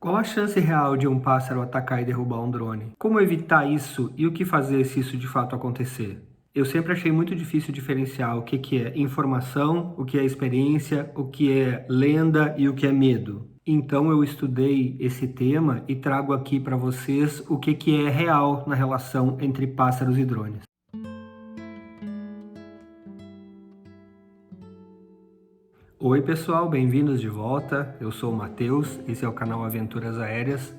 Qual a chance real de um pássaro atacar e derrubar um drone? Como evitar isso e o que fazer se isso de fato acontecer? Eu sempre achei muito difícil diferenciar o que é informação, o que é experiência, o que é lenda e o que é medo. Então eu estudei esse tema e trago aqui para vocês o que é real na relação entre pássaros e drones. Oi pessoal, bem-vindos de volta. Eu sou o Matheus, esse é o canal Aventuras Aéreas,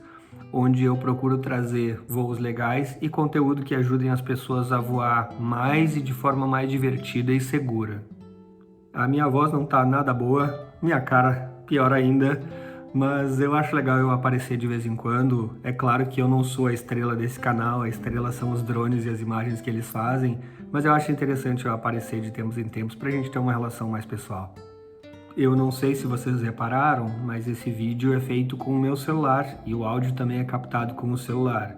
onde eu procuro trazer voos legais e conteúdo que ajudem as pessoas a voar mais e de forma mais divertida e segura. A minha voz não tá nada boa, minha cara pior ainda, mas eu acho legal eu aparecer de vez em quando. É claro que eu não sou a estrela desse canal, a estrela são os drones e as imagens que eles fazem, mas eu acho interessante eu aparecer de tempos em tempos pra gente ter uma relação mais pessoal. Eu não sei se vocês repararam, mas esse vídeo é feito com o meu celular e o áudio também é captado com o celular.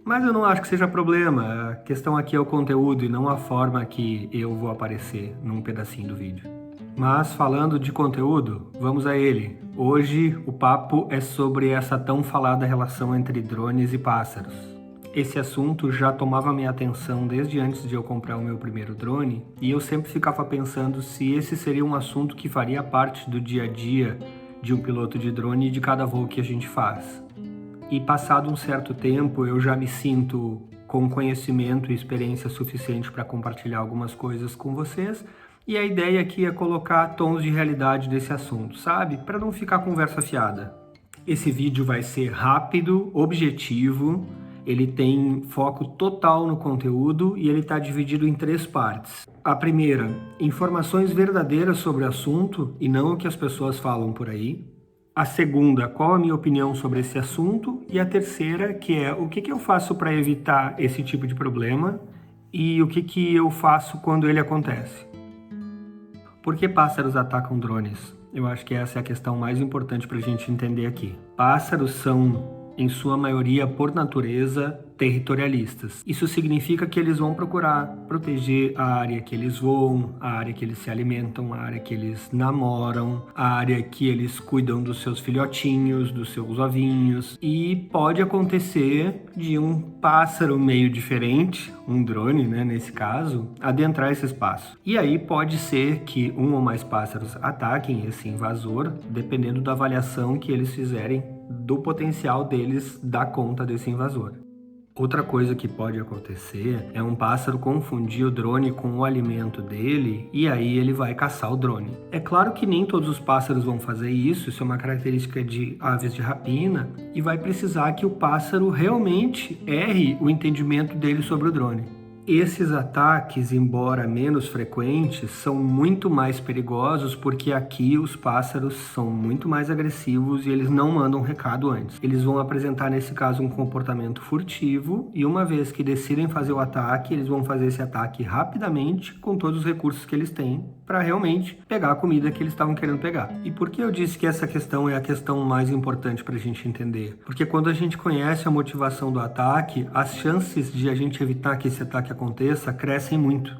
Mas eu não acho que seja problema, a questão aqui é o conteúdo e não a forma que eu vou aparecer num pedacinho do vídeo. Mas falando de conteúdo, vamos a ele. Hoje o papo é sobre essa tão falada relação entre drones e pássaros. Esse assunto já tomava minha atenção desde antes de eu comprar o meu primeiro drone, e eu sempre ficava pensando se esse seria um assunto que faria parte do dia a dia de um piloto de drone e de cada voo que a gente faz. E passado um certo tempo, eu já me sinto com conhecimento e experiência suficiente para compartilhar algumas coisas com vocês, e a ideia aqui é colocar tons de realidade desse assunto, sabe? Para não ficar conversa fiada. Esse vídeo vai ser rápido, objetivo, ele tem foco total no conteúdo e ele está dividido em 3 partes. A primeira, informações verdadeiras sobre o assunto e não o que as pessoas falam por aí. A segunda, qual a minha opinião sobre esse assunto. E a terceira, que é o que eu faço para evitar esse tipo de problema e o que eu faço quando ele acontece. Por que pássaros atacam drones? Eu acho que essa é a questão mais importante para a gente entender aqui. Pássaros são, em sua maioria, por natureza, territorialistas. Isso significa que eles vão procurar proteger a área que eles voam, a área que eles se alimentam, a área que eles namoram, a área que eles cuidam dos seus filhotinhos, dos seus ovinhos. E pode acontecer de um pássaro meio diferente, um drone, né, nesse caso, adentrar esse espaço. E aí pode ser que um ou mais pássaros ataquem esse invasor, dependendo da avaliação que eles fizerem do potencial deles dar conta desse invasor. Outra coisa que pode acontecer é um pássaro confundir o drone com o alimento dele e aí ele vai caçar o drone. É claro que nem todos os pássaros vão fazer isso, isso é uma característica de aves de rapina e vai precisar que o pássaro realmente erre o entendimento dele sobre o drone. Esses ataques, embora menos frequentes, são muito mais perigosos porque aqui os pássaros são muito mais agressivos e eles não mandam recado antes. Eles vão apresentar, nesse caso, um comportamento furtivo e uma vez que decidem fazer o ataque, eles vão fazer esse ataque rapidamente com todos os recursos que eles têm para realmente pegar a comida que eles estavam querendo pegar. E por que eu disse que essa questão é a questão mais importante para a gente entender? Porque quando a gente conhece a motivação do ataque, as chances de a gente evitar que esse ataque aconteça crescem muito.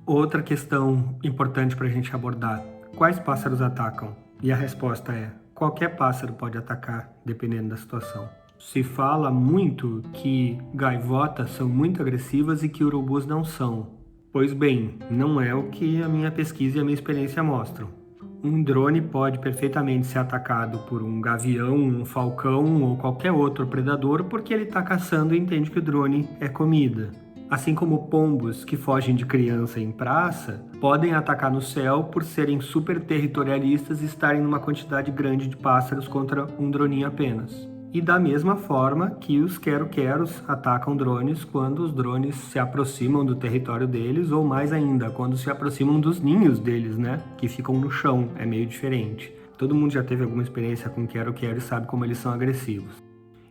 Outra questão importante para a gente abordar: quais pássaros atacam? E a resposta é: qualquer pássaro pode atacar, dependendo da situação. Se fala muito que gaivotas são muito agressivas e que urubus não são. Pois bem, não é o que a minha pesquisa e a minha experiência mostram. Um drone pode perfeitamente ser atacado por um gavião, um falcão ou qualquer outro predador porque ele está caçando e entende que o drone é comida. Assim como pombos que fogem de criança em praça podem atacar no céu por serem super territorialistas e estarem numa quantidade grande de pássaros contra um droninho apenas. E da mesma forma que os quero-queros atacam drones quando os drones se aproximam do território deles, ou mais ainda, quando se aproximam dos ninhos deles, né? Que ficam no chão, é meio diferente. Todo mundo já teve alguma experiência com quero-quero e sabe como eles são agressivos.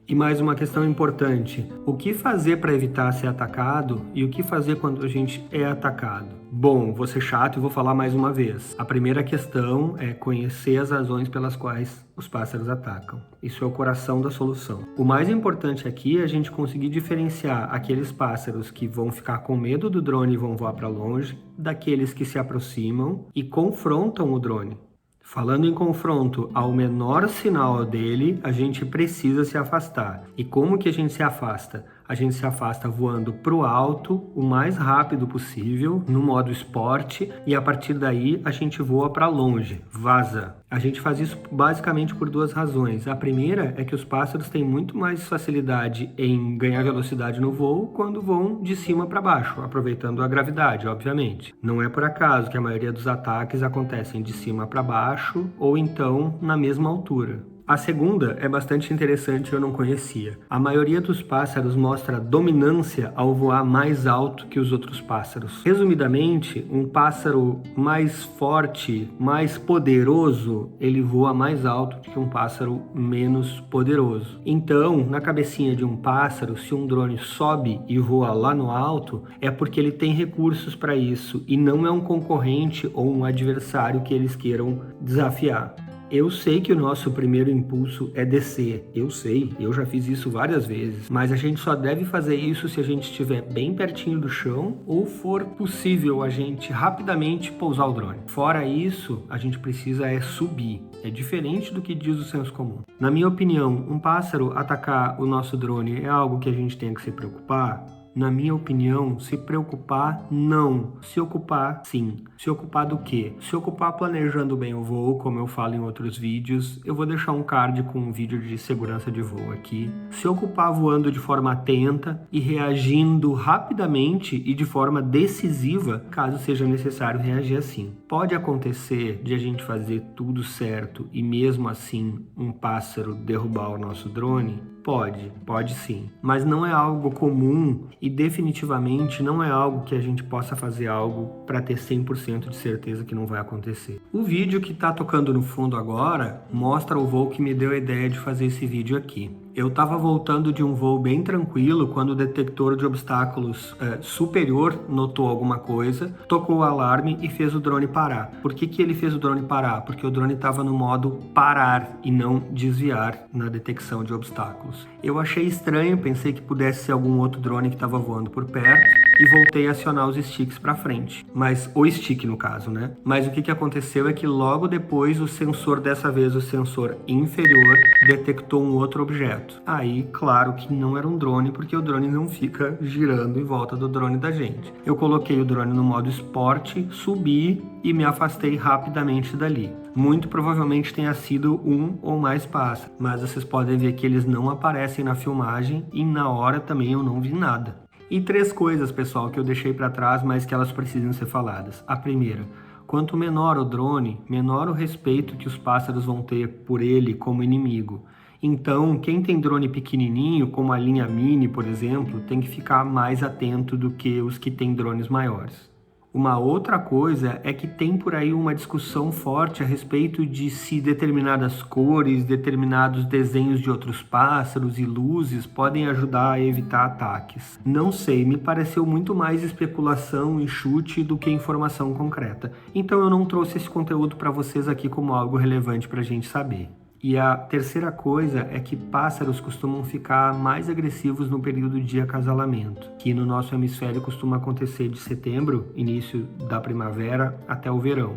E mais uma questão importante: o que fazer para evitar ser atacado e o que fazer quando a gente é atacado? Bom, vou ser chato e vou falar mais uma vez. A primeira questão é conhecer as razões pelas quais os pássaros atacam. Isso é o coração da solução. O mais importante aqui é a gente conseguir diferenciar aqueles pássaros que vão ficar com medo do drone e vão voar para longe, daqueles que se aproximam e confrontam o drone. Falando em confronto, ao menor sinal dele, a gente precisa se afastar. E como que a gente se afasta? A gente se afasta voando para o alto, o mais rápido possível, no modo esporte, e a partir daí a gente voa para longe, vaza. A gente faz isso basicamente por duas razões. A primeira é que os pássaros têm muito mais facilidade em ganhar velocidade no voo quando voam de cima para baixo, aproveitando a gravidade, obviamente. Não é por acaso que a maioria dos ataques acontecem de cima para baixo ou então na mesma altura. A segunda é bastante interessante e eu não conhecia. A maioria dos pássaros mostra dominância ao voar mais alto que os outros pássaros. Resumidamente, um pássaro mais forte, mais poderoso, ele voa mais alto que um pássaro menos poderoso. Então, na cabecinha de um pássaro, se um drone sobe e voa lá no alto, é porque ele tem recursos para isso e não é um concorrente ou um adversário que eles queiram desafiar. Eu sei que o nosso primeiro impulso é descer, eu sei, eu já fiz isso várias vezes, mas a gente só deve fazer isso se a gente estiver bem pertinho do chão ou for possível a gente rapidamente pousar o drone. Fora isso, a gente precisa subir, é diferente do que diz o senso comum. Na minha opinião, um pássaro atacar o nosso drone é algo que a gente tem que se preocupar? Na minha opinião, se preocupar, não. Se ocupar, sim. Se ocupar do quê? Se ocupar planejando bem o voo, como eu falo em outros vídeos. Eu vou deixar um card com um vídeo de segurança de voo aqui. Se ocupar voando de forma atenta e reagindo rapidamente e de forma decisiva, caso seja necessário reagir assim. Pode acontecer de a gente fazer tudo certo e mesmo assim um pássaro derrubar o nosso drone? Pode sim, mas não é algo comum e definitivamente não é algo que a gente possa fazer algo para ter 100% de certeza que não vai acontecer. O vídeo que está tocando no fundo agora mostra o voo que me deu a ideia de fazer esse vídeo aqui. Eu estava voltando de um voo bem tranquilo quando o detector de obstáculos superior notou alguma coisa, tocou o alarme e fez o drone parar. Por que ele fez o drone parar? Porque o drone estava no modo parar e não desviar na detecção de obstáculos. Eu achei estranho, pensei que pudesse ser algum outro drone que estava voando por perto e voltei a acionar os sticks para frente. Mas o stick no caso, né? Mas o que aconteceu é que logo depois o sensor, dessa vez o sensor inferior, detectou um outro objeto. Aí, claro que não era um drone, porque o drone não fica girando em volta do drone da gente. Eu coloquei o drone no modo esporte, subi e me afastei rapidamente dali. Muito provavelmente tenha sido um ou mais pássaros, mas vocês podem ver que eles não aparecem na filmagem e na hora também eu não vi nada. E 3 coisas, pessoal, que eu deixei para trás, mas que elas precisam ser faladas. A primeira, quanto menor o drone, menor o respeito que os pássaros vão ter por ele como inimigo. Então, quem tem drone pequenininho, como a linha Mini, por exemplo, tem que ficar mais atento do que os que têm drones maiores. Uma outra coisa é que tem por aí uma discussão forte a respeito de se determinadas cores, determinados desenhos de outros pássaros e luzes podem ajudar a evitar ataques. Não sei, me pareceu muito mais especulação e chute do que informação concreta. Então eu não trouxe esse conteúdo para vocês aqui como algo relevante para a gente saber. E a terceira coisa é que pássaros costumam ficar mais agressivos no período de acasalamento, que no nosso hemisfério costuma acontecer de setembro, início da primavera, até o verão.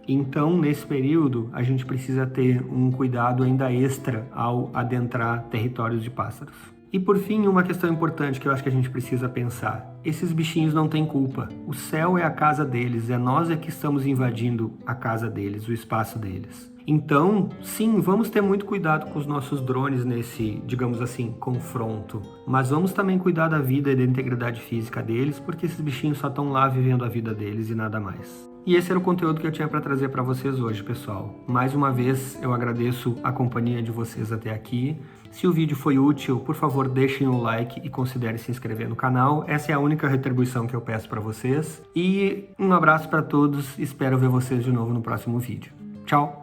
Então, nesse período, a gente precisa ter um cuidado ainda extra ao adentrar territórios de pássaros. E por fim, uma questão importante que eu acho que a gente precisa pensar. Esses bichinhos não têm culpa. O céu é a casa deles, é nós que estamos invadindo a casa deles, o espaço deles. Então, sim, vamos ter muito cuidado com os nossos drones nesse, digamos assim, confronto. Mas vamos também cuidar da vida e da integridade física deles, porque esses bichinhos só estão lá vivendo a vida deles e nada mais. E esse era o conteúdo que eu tinha para trazer para vocês hoje, pessoal. Mais uma vez, eu agradeço a companhia de vocês até aqui. Se o vídeo foi útil, por favor, deixem o like e considerem se inscrever no canal. Essa é a única retribuição que eu peço para vocês. E um abraço para todos, espero ver vocês de novo no próximo vídeo. Tchau!